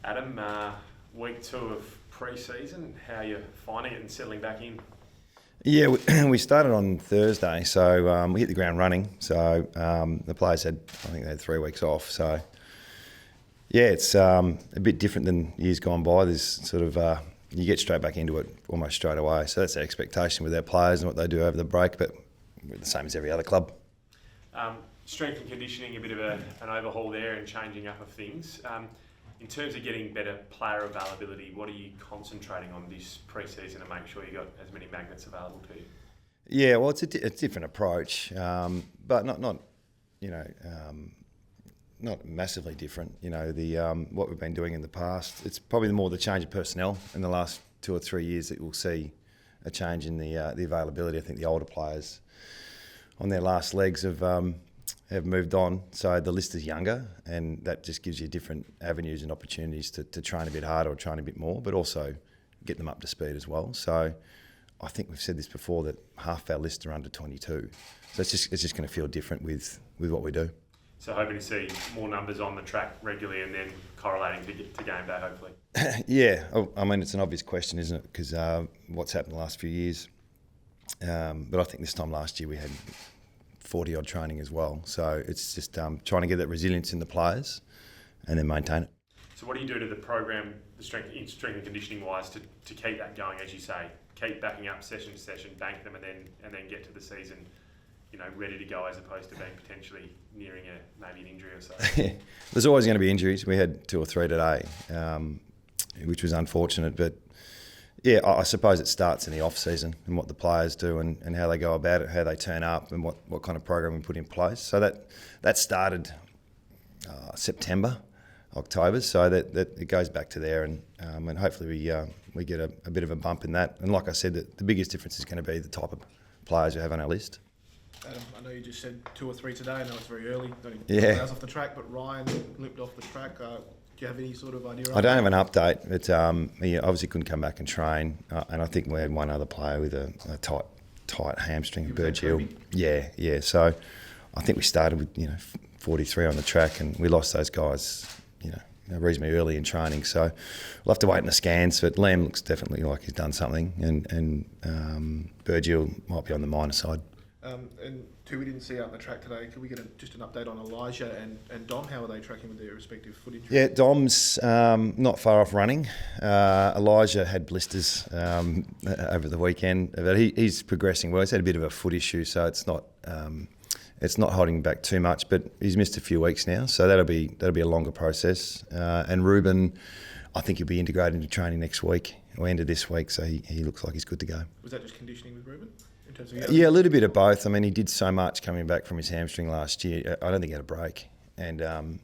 Adam, week 2 of pre-season, how are you finding it and settling back in? Yeah, we started on Thursday, so we hit the ground running. So the players I think they had 3 weeks off. So yeah, it's a bit different than years gone by. There's sort of you get straight back into it almost straight away. So that's the expectation with our players and what they do over the break. But we're the same as every other club. Strength and conditioning, a bit of an overhaul there and changing up of things. In terms of getting better player availability, what are you concentrating on this pre-season to make sure you got as many magnets available to you? Yeah, well, it's a different approach, but not not massively different. You know, the what we've been doing in the past. It's probably more the change of personnel in the last 2 or 3 years that we'll see a change in the availability. I think the older players on their last legs have moved on, so the list is younger, and that just gives you different avenues and opportunities to train a bit harder or train a bit more, but also get them up to speed as well. So I think we've said this before, that half our list are under 22, so it's just going to feel different with what we do. So hoping to see more numbers on the track regularly and then correlating to game day, hopefully. Yeah, I mean, it's an obvious question, isn't it? Because what's happened the last few years, but I think this time last year we had 40 odd training as well. So it's just trying to get that resilience in the players and then maintain it. So what do you do to the program, the strength and conditioning wise, to keep that going, as you say, keep backing up session to session, bank them, and then get to the season, you know, ready to go, as opposed to being potentially nearing maybe an injury or so? There's always going to be injuries. We had 2 or 3 today, which was unfortunate, but yeah, I suppose it starts in the off-season and what the players do and how they go about it, how they turn up, and what kind of program we put in place. So that started September, October, so that it goes back to there, and hopefully we get a bit of a bump in that. And like I said, the biggest difference is going to be the type of players we have on our list. Adam, I know you just said 2 or 3 today. I know it's very early, only Yeah. hours off the track, but Ryan limped off the track. Do you have any sort of idea? I don't have an update, but he obviously couldn't come back and train, and I think we had one other player with a tight hamstring, Burgill. Yeah. So I think we started with 43 on the track, and we lost those guys reasonably early in training. So we'll have to wait in the scans. But Liam looks definitely like he's done something, and Burgill might be on the minor side. And 2 we didn't see out on the track today. Could we get just an update on Elijah and Dom? How are they tracking with their respective foot injuries? Yeah, Dom's not far off running. Elijah had blisters over the weekend, but he's progressing well. He's had a bit of a foot issue, so it's not holding him back too much. But he's missed a few weeks now, so that'll be a longer process. And Ruben, I think he'll be integrated into training next week or end of this week, so he looks like he's good to go. Was that just conditioning with Ruben? Yeah, a little bit of both. I mean, he did so much coming back from his hamstring last year. I don't think he had a break. And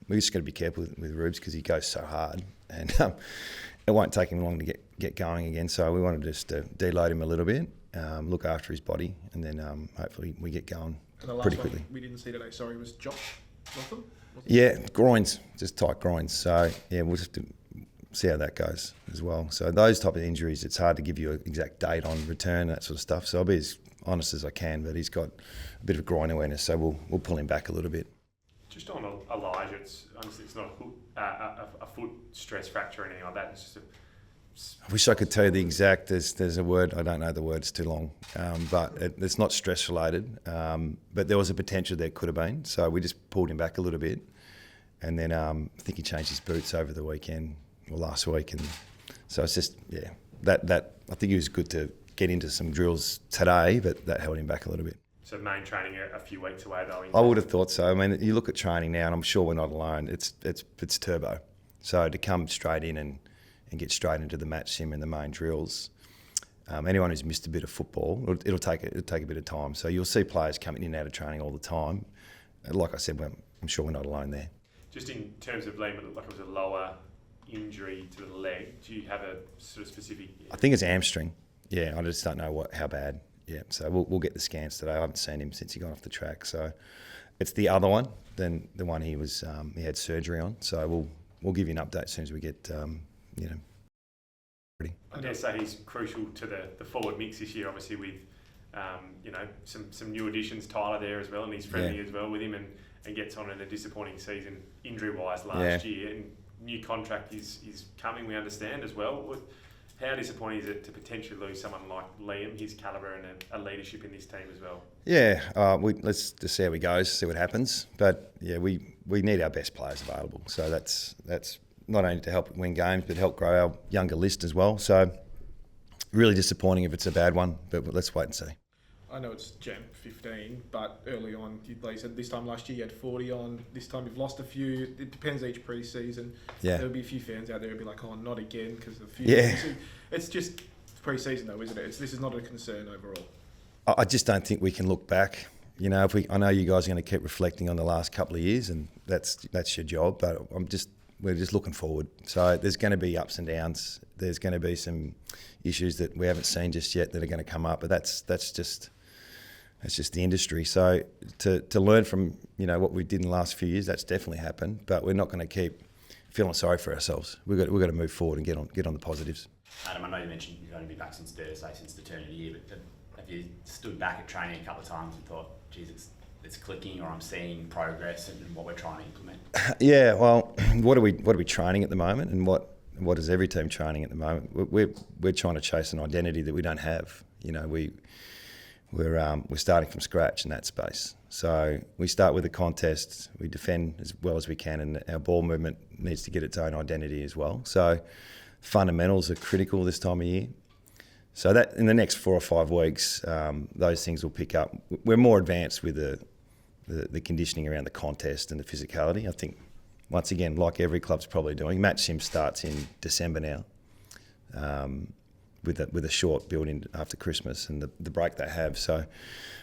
we just got to be careful with Rubes because he goes so hard. And it won't take him long to get going again. So we wanted just to deload him a little bit, look after his body, and then hopefully we get going pretty quickly. One we didn't see today, sorry, was Josh Rotham? Yeah, groins, just tight groins. So, yeah, we'll just see how that goes as well. So those type of injuries, it's hard to give you an exact date on return, that sort of stuff. So I'll be as honest as I can, but he's got a bit of groin awareness, so we'll pull him back a little bit. Just on Elijah, honestly, it's not a foot stress fracture or anything like that. It's just I wish I could tell you the exact. There's a word, I don't know the word, it's too long, but it's not stress related. But there was a potential there, could have been, so we just pulled him back a little bit, and then I think he changed his boots over the weekend or last week, and so it's just that I think he was good to get into some drills today, but that held him back a little bit. So main training a few weeks away though? I would have thought so. I mean, you look at training now, and I'm sure we're not alone. It's turbo. So to come straight in and get straight into the match sim and the main drills, anyone who's missed a bit of football, it'll take a bit of time. So you'll see players coming in and out of training all the time. Like I said, I'm sure we're not alone there. Just in terms of Liam, it looked like it was a lower injury to the leg. Do you have a sort of specific? I think it's hamstring. Yeah, I just don't know how bad. Yeah, so we'll get the scans today. I haven't seen him since he got off the track. So it's the other one than the one he had surgery on. So we'll give you an update as soon as we get ready. I dare say he's crucial to the forward mix this year, obviously with some new additions, Tyler there as well, and he's friendly as well with him, and gets on in a disappointing season injury wise last year. And new contract is coming, we understand as well. How disappointing is it to potentially lose someone like Liam, his calibre and a leadership in this team as well? Yeah, let's just see how it goes, see what happens. But yeah, we need our best players available. So that's not only to help win games, but help grow our younger list as well. So really disappointing if it's a bad one, but let's wait and see. I know it's Jan 15, but early on, like you said, this time last year you had 40 on. This time you've lost a few. It depends each pre-season. Yeah. There'll be a few fans out there who'll be like, "Oh, not again," because of a few. Yeah. It's just pre-season though, isn't it? This is not a concern overall. I just don't think we can look back. You know, I know you guys are going to keep reflecting on the last couple of years, and that's your job. But we're just looking forward. So there's going to be ups and downs. There's going to be some issues that we haven't seen just yet that are going to come up. But that's just the industry. So to learn from what we did in the last few years, that's definitely happened. But we're not going to keep feeling sorry for ourselves. We've got to move forward and get on the positives. Adam, I know you mentioned you've only been back since Thursday, since the turn of the year, but have you stood back at training a couple of times and thought, geez, it's clicking, or I'm seeing progress and what we're trying to implement? Yeah, well, what are we training at the moment, and what is every team training at the moment? We're trying to chase an identity that we don't have. We're starting from scratch in that space. So we start with a contest, we defend as well as we can, and our ball movement needs to get its own identity as well. So fundamentals are critical this time of year. So that in the next 4 or 5 weeks, those things will pick up. We're more advanced with the conditioning around the contest and the physicality. I think, once again, like every club's probably doing, match sim starts in December now, with a short build-in after Christmas and the break they have. So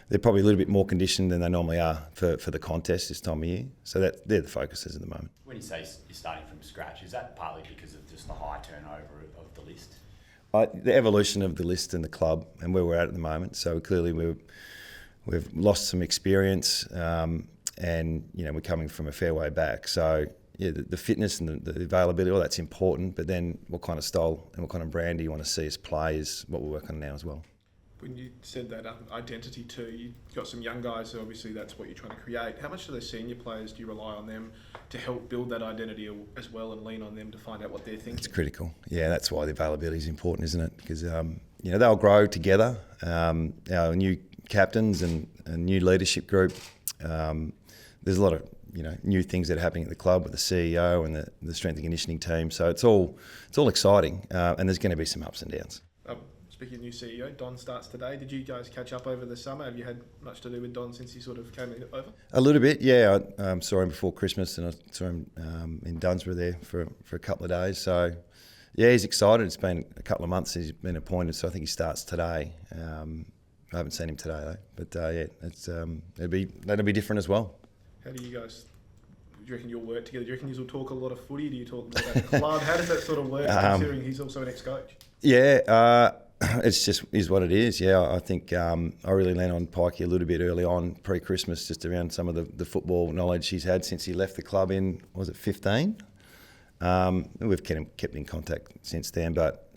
they're probably a little bit more conditioned than they normally are for the contest this time of year. So they're the focuses at the moment. When you say you're starting from scratch, is that partly because of just the high turnover of the list? The evolution of the list and the club and where we're at the moment. So clearly we've lost some experience, and we're coming from a fair way back. So yeah, the fitness and the availability, all that's important. But then what kind of style and what kind of brand do you want to see us play is what we're working on now as well. When you said that identity too, you've got some young guys, so obviously that's what you're trying to create. How much do those senior players, do you rely on them to help build that identity as well, and lean on them to find out what they're thinking? It's critical. Yeah, that's why the availability is important, isn't it? Because they'll grow together. Our new captains and new leadership group. There's a lot of new things that are happening at the club with the CEO and the strength and conditioning team. So it's all exciting, and there's going to be some ups and downs. Speaking of new CEO, Don starts today. Did you guys catch up over the summer? Have you had much to do with Don since he sort of came over? A little bit, yeah. I saw him before Christmas, and I saw him in Dunsborough there for a couple of days. So, yeah, he's excited. It's been a couple of months since he's been appointed, so I think he starts today. I haven't seen him today though, but that'll be different as well. How do you guys? Do you reckon you'll work together? Do you reckon you will talk a lot of footy? Do you talk more about the club? How does that sort of work, considering he's also an ex-coach? Yeah, it's just is what it is. Yeah, I think I really lean on Pikey a little bit early on, pre-Christmas, just around some of the football knowledge he's had since he left the club in, was it 15? We've kept in contact since then, but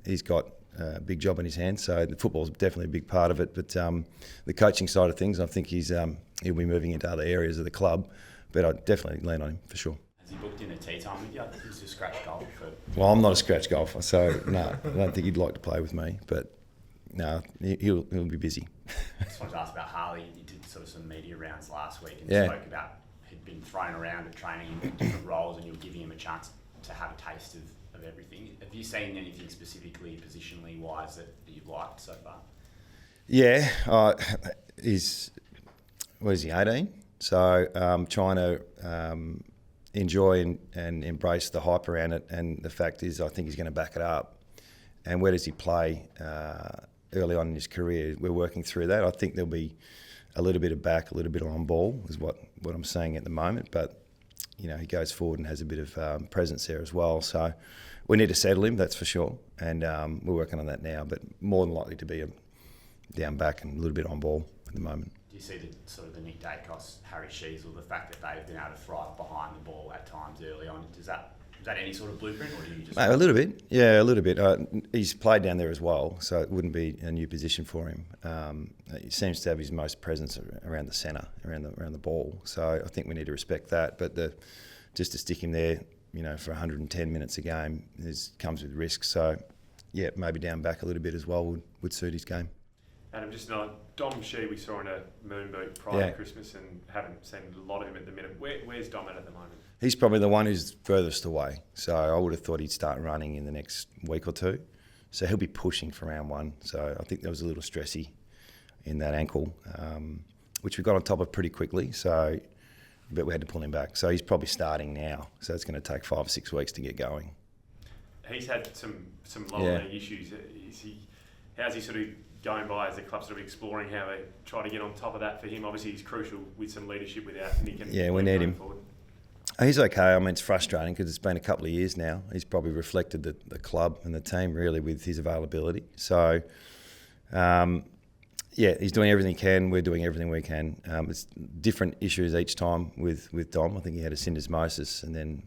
he's got a big job in his hands, so the football's definitely a big part of it. But the coaching side of things, I think he'll be moving into other areas of the club, but I definitely lean on him for sure. Has he booked in a tea time with you? I think he's a scratch golf. Well, I'm not a scratch golfer, so no, I don't think he'd like to play with me. But no, he'll be busy. I just wanted to ask about Harley. You did sort of some media rounds last week and Yeah. spoke about he'd been thrown around at training in different roles, and you were giving him a chance to have a taste of everything. Have you seen anything specifically, positionally wise, that you've liked so far? Yeah, what is he, 18? So trying to enjoy and embrace the hype around it, and the fact is I think he's going to back it up. And where does he play early on in his career? We're working through that. I think there'll be a little bit of back, a little bit of on ball is what I'm seeing at the moment, but he goes forward and has a bit of presence there as well. So we need to settle him, that's for sure, and we're working on that now, but more than likely to be a down back and a little bit on ball at the moment. Do you see the Nick Dacos, Harry Sheasel, the fact that they've been able to thrive behind the ball at times early on? Is that any sort of blueprint, or do you just... A little bit, yeah, a little bit. He's played down there as well, so it wouldn't be a new position for him. He seems to have his most presence around the centre, around the ball. So I think we need to respect that. But just to stick him there for 110 minutes a game comes with risk. So, yeah, maybe down back a little bit as well would suit his game. Adam, just another Dom Shee we saw in a moon boot prior to Christmas and haven't seen a lot of him at the minute. Where's Dom at the moment? He's probably the one who's furthest away. So I would have thought he'd start running in the next week or two. So he'll be pushing for round one. So I think there was a little stressy in that ankle, which we got on top of pretty quickly. But we had to pull him back. So he's probably starting now. So it's going to take 5 or 6 weeks to get going. He's had some lower leg issues. How's he sort of going by as the club sort of exploring how they try to get on top of that for him? Obviously, he's crucial with some leadership without Nick. Yeah, we need him. Forward. He's okay. I mean, it's frustrating because it's been a couple of years now. He's probably reflected the club and the team really with his availability. So, he's doing everything he can. We're doing everything we can. It's different issues each time with Dom. I think he had a syndesmosis and then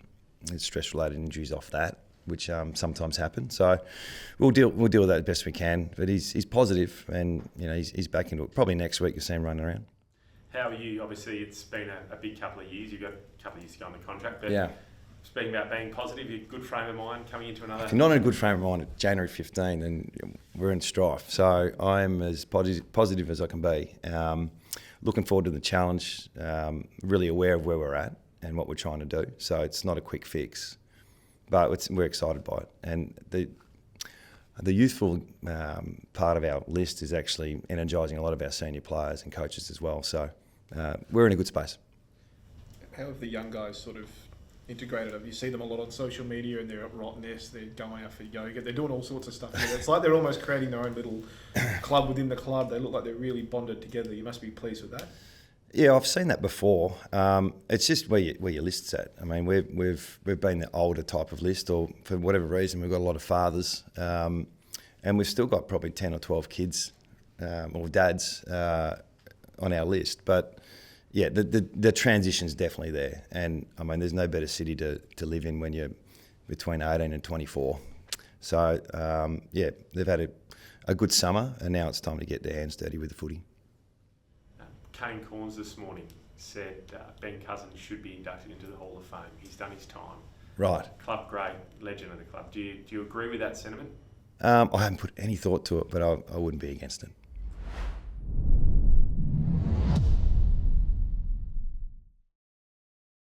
stress-related injuries off that, which sometimes happen. So we'll deal with that as best we can. But he's positive, and he's back into it. Probably next week you'll see him running around. How are you? Obviously, it's been a big couple of years. You've got a couple of years to go on the contract. But yeah. Speaking about being positive, you're good frame of mind coming into another. If you're not in a good frame of mind at January 15, then we're in strife. So I'm as positive as I can be. Looking forward to the challenge. Really aware of where we're at and what we're trying to do. So it's not a quick fix, but we're excited by it. And the youthful part of our list is actually energising a lot of our senior players and coaches as well. So we're in a good space. How have the young guys sort of integrated? Have you seen them a lot on social media and they're at Rottnest, they're going out for yoga, they're doing all sorts of stuff together. It's like they're almost creating their own little club within the club. They look like they're really bonded together. You must be pleased with that. Yeah, I've seen that before. It's just where your list's at. I mean, we've been the older type of list, or for whatever reason, we've got a lot of fathers, and we've still got probably 10 or 12 kids or dads on our list. But yeah, the transition's definitely there, and I mean, there's no better city to live in when you're between 18 and 24. So they've had a good summer, and now it's time to get their hands dirty with the footy. Kane Corns this morning said Ben Cousins should be inducted into the Hall of Fame. He's done his time. Right. Club great, legend of the club. Do you agree with that sentiment? I haven't put any thought to it, but I wouldn't be against it.